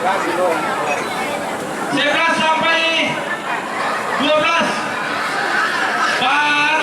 11 sampai 12.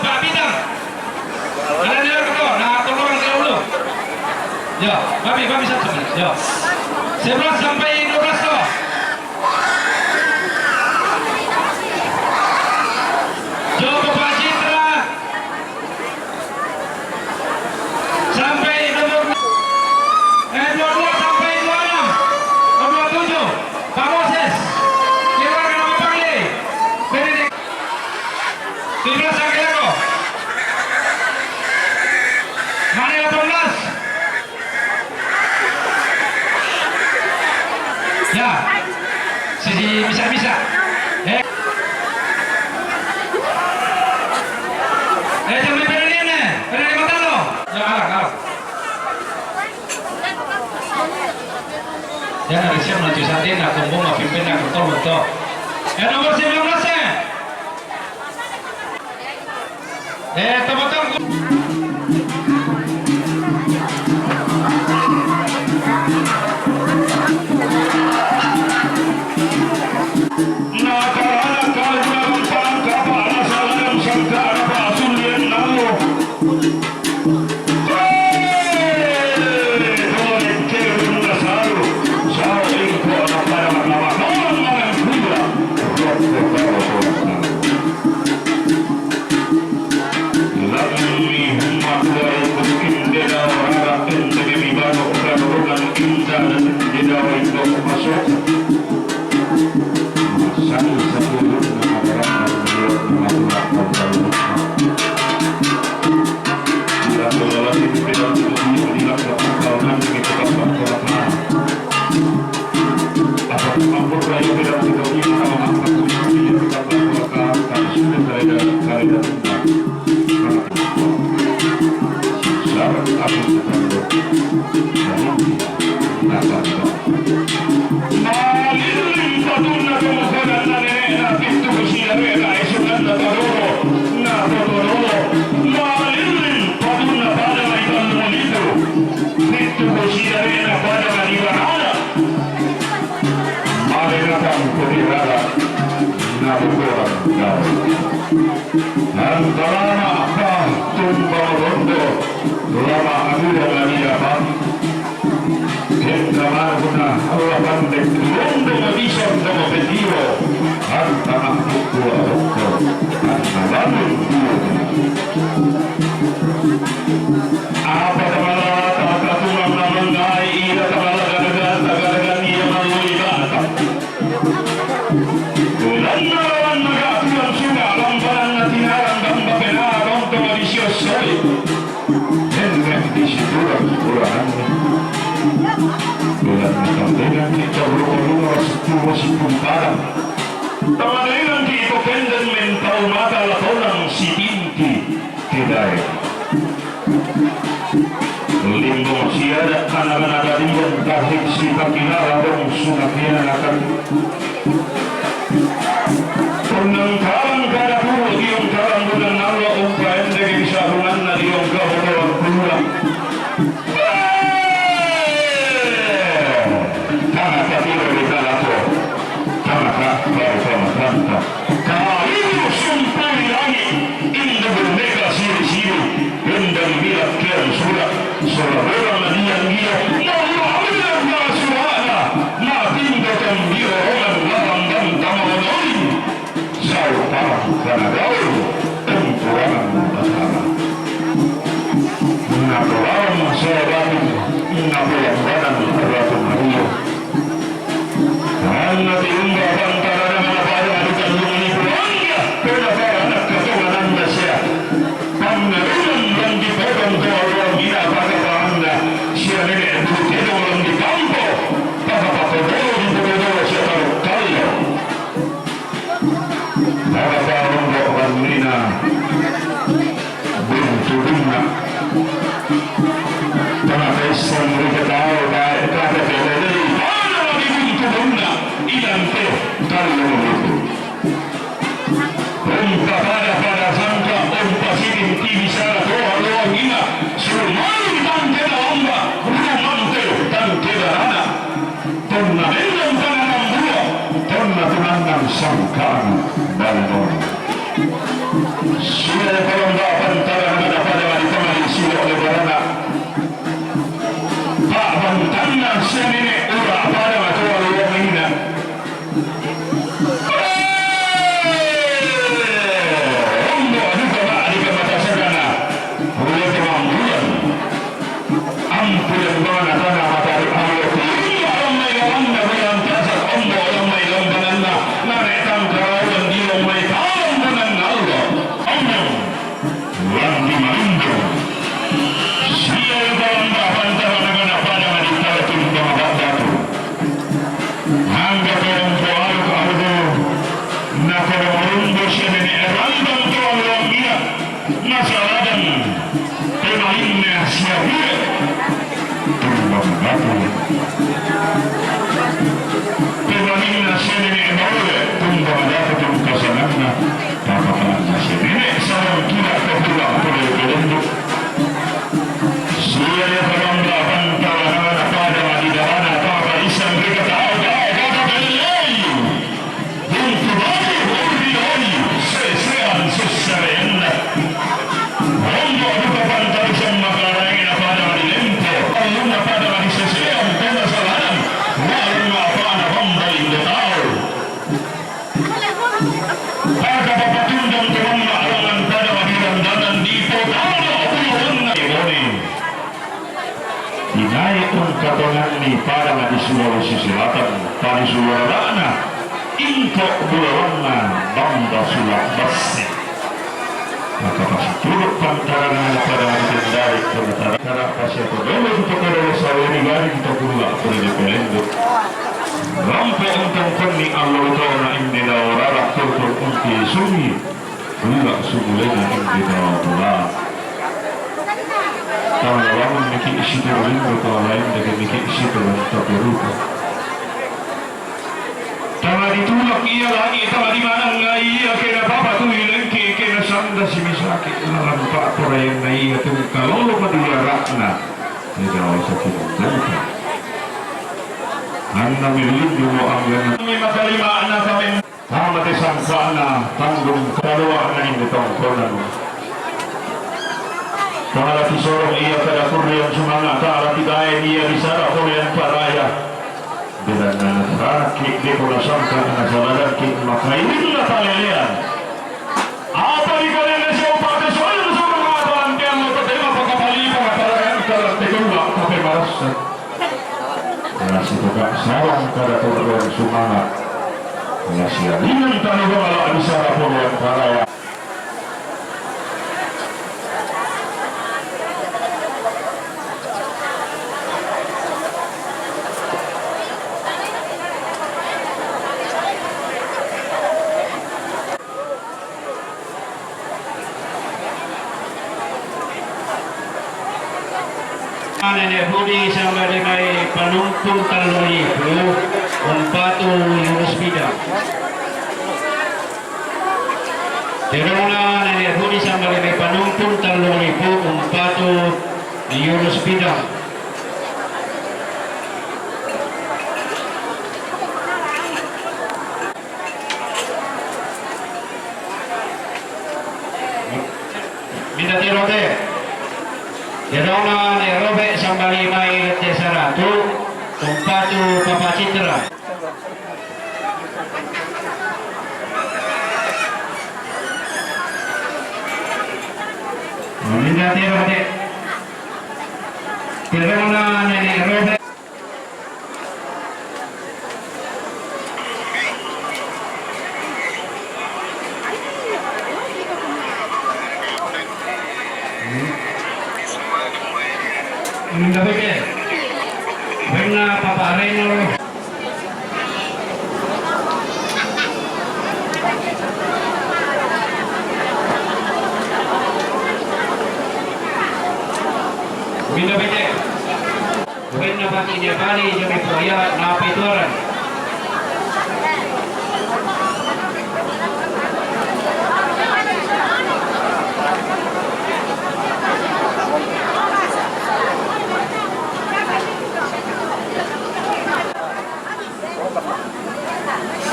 Pak Bidang. Ada di luar ketua. Nah, tolong dulu. Ya, kami satu. Ya. 11 sampai 12 toh. Joko Pak Citra sampai nomor 22 sampai 26, 27 Pak Moses, keluarga nama Pangli Benedict 17 Angkelako Mane 18. Ya, sisi bisa. Jangan dipelin nih, pelin mata lo. Jangan arah. Jangan ada siap nanti saat ini nak kumpul, nak pimpin, nak betul. Nomor 19 ya. Teman-teman. sangkaan Balbon. Sudah perlombaan antara mana pada wanita Malaysia oleh Barana Pak Bantana senene ura pada mata walau menghina Ombo juga mak di mata sagana oleh kemampuan ampunan mana tanah matahari Allah ramai ramai dalam kasar ombo ramai lombananna narik tangkarawan di ramai kampunan Allah ombo yang dimandung siya dalam bahan tanah negara pada wanita tumbang batu hangga perempuan kaudo nakororumbo siya nini erandang tuang lamia masaladan pemainnya siya hidup tumbang batu pemainnya siya nini ebaule tumbang batu tumbang kasanangna papakannya siya nini sarang kira kepulang oleh belenduk siya yang perlombaan antara pada madidana papa isang mereka tahu kata belai untuk bagi berdioi sesean susarenda Rombo duka pantarisan makarangin pada madilempo aluna pada madisesean pena salahan waluna pada romba indo tahu pada papatundang terumma alangan pada madilandanan di potala puluhan iboni dinaik katongan ni pada di Sulawesi Selatan pada Suwarana ingkok bulanna bangga Sulawesi maka pasti turut pantaran pada ditendari penetara karena pasien dulu untuk kalau saweri gari kita pula boleh pelendo rampe untuk kami Allah taala indina ora turut unti sunyi pula sumulena indina pula kalau orang memiliki isi terlalu kalau lain dengan memiliki isi terlalu terberupa. Tanah ditulak ia lagi, tanah di mana nggak iya kena apa tuh ilengki kena sanda si misaki dalam pak korayang nggak iya tuh kalau lo peduli rakna tidak usah kita jangka. Anda milik dulu anggaran. Kami makalima anak kami. Kami disangkana tanggung kedua anak ini tongkonan. Para tisorong iya pada kurian sumanga para tigain iya disara kurian paraya bila nanataki di pula sangka nasaladan ki makainin na talilian apa di kalian nasiyo pati soal sa mga talantian mo tatema pagkapalipa nga talagang karatigula kape marasa kaya si tuga sarang kada kurian sumanga kaya siya rinang tanong ala disara kurian paraya Nenek Budi sama dengan penumpang taloi umpatu Yunus Bidang. Terona nenek Budi sama dengan penumpang taloi umpatu Yunus Bidang. Minta tirote. Terona ne robe sambali mai tesara tu umpatu Papa Citra. Minta tirote. Terona ne robe Minta beke, venga Papa Reno. Minta beke, venga Pati dia kali jadi proyek napi tuaran.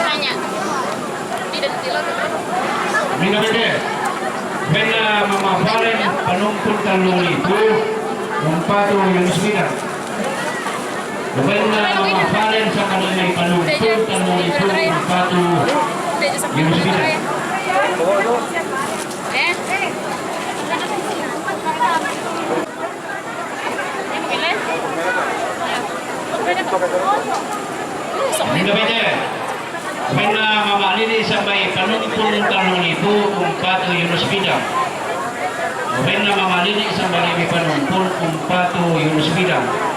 Tanya. Mina bete. Bena mama Valen panumpul talong itu umpatu Yunus Bidang. Bena mama Valen sa kanilay panumpul talong itu umpatu Yunus Bidang. Mina bete. Bena mama Lili sampai panumpul talong itu umpatu Yunus Bidang. Bena mama Lili sampai panumpul umpatu Yunus Bidang.